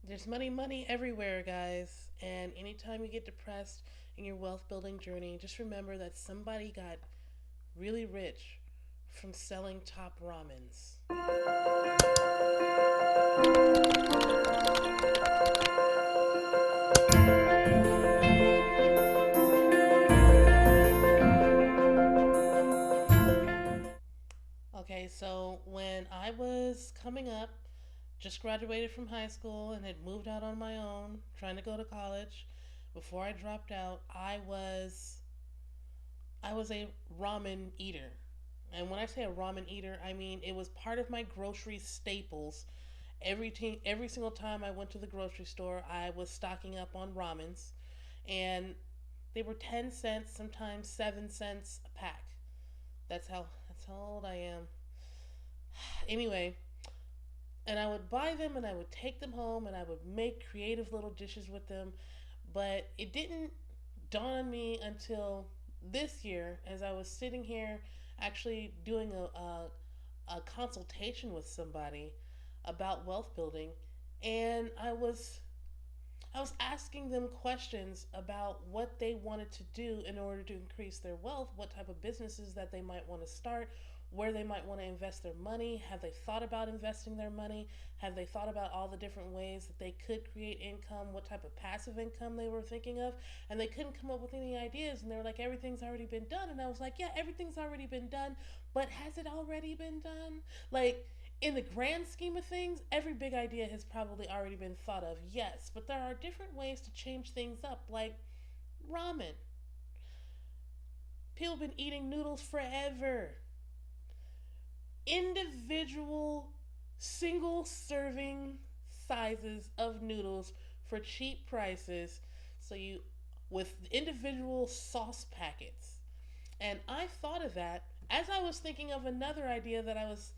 There's money everywhere, guys. And anytime you get depressed in your wealth building journey, just remember that somebody got really rich from selling top ramens. Okay, so when I was coming up, just graduated from high school and had moved out on my own, trying to go to college. Before I dropped out, I was a ramen eater. And when I say a ramen eater, I mean it was part of my grocery staples. Every single time I went to the grocery store, I was stocking up on ramens, and they were 10 cents, sometimes 7 cents a pack. That's how old I am. Anyway, and I would buy them and I would take them home and I would make creative little dishes with them. But it didn't dawn on me until this year as I was sitting here actually doing a consultation with somebody about wealth building. And I was asking them questions about what they wanted to do in order to increase their wealth, what type of businesses that they might want to start, where they might want to invest their money. Have they thought about investing their money? Have they thought about all the different ways that they could create income, what type of passive income they were thinking of? And they couldn't come up with any ideas. And they were like, everything's already been done. And I was like, yeah, everything's already been done. But has it already been done? Like, in the grand scheme of things, every big idea has probably already been thought of, yes, but there are different ways to change things up, like ramen. People have been eating noodles forever. Individual, single serving sizes of noodles for cheap prices, so you with individual sauce packets. And I thought of that as I was thinking of another idea that I was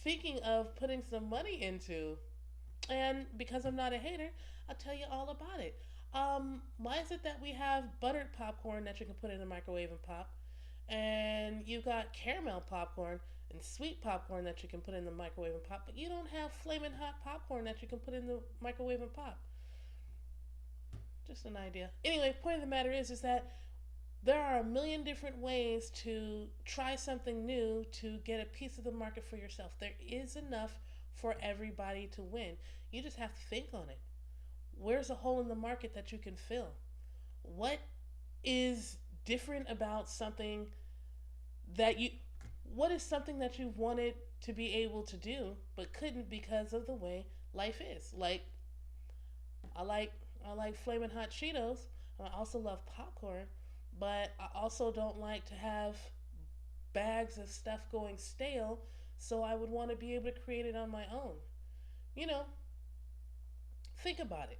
thinking of putting some money into. And because I'm not a hater, I'll tell you all about it. Why is it that we have buttered popcorn that you can put in the microwave and pop? And you got caramel popcorn and sweet popcorn that you can put in the microwave and pop, but you don't have flaming hot popcorn that you can put in the microwave and pop. Just an idea. Anyway, point of the matter is that there are a million different ways to try something new to get a piece of the market for yourself. There is enough for everybody to win. You just have to think on it. Where's a hole in the market that you can fill? What is different about something that you what is something that you wanted to be able to do but couldn't because of the way life is? Like I like I like flaming hot Cheetos. I also love popcorn, but I also don't like to have bags of stuff going stale, so I would want to be able to create it on my own. You know, think about it.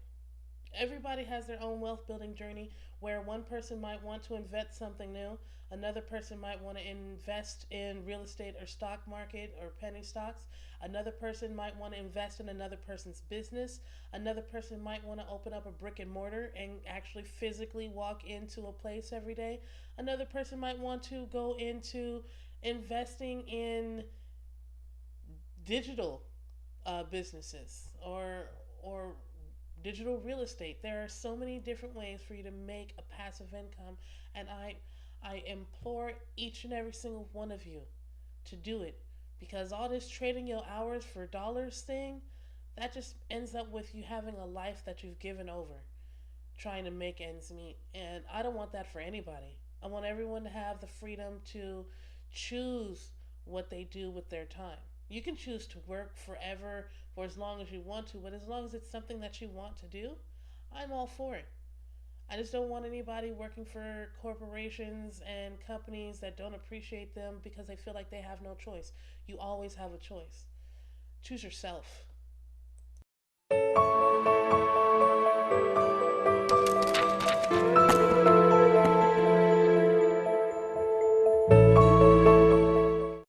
Everybody has their own wealth building journey where one person might want to invest something new, another person might want to invest in real estate or stock market or penny stocks, another person might want to invest in another person's business, another person might want to open up a brick and mortar and actually physically walk into a place every day, another person might want to go into investing in digital businesses or digital real estate. There are so many different ways for you to make a passive income, and I implore each and every single one of you to do it, because all this trading your hours for dollars thing, that just ends up with you having a life that you've given over trying to make ends meet, and I don't want that for anybody. I want everyone to have the freedom to choose what they do with their time. You can choose to work forever for as long as you want to, but as long as it's something that you want to do, I'm all for it. I just don't want anybody working for corporations and companies that don't appreciate them because they feel like they have no choice. You always have a choice. Choose yourself.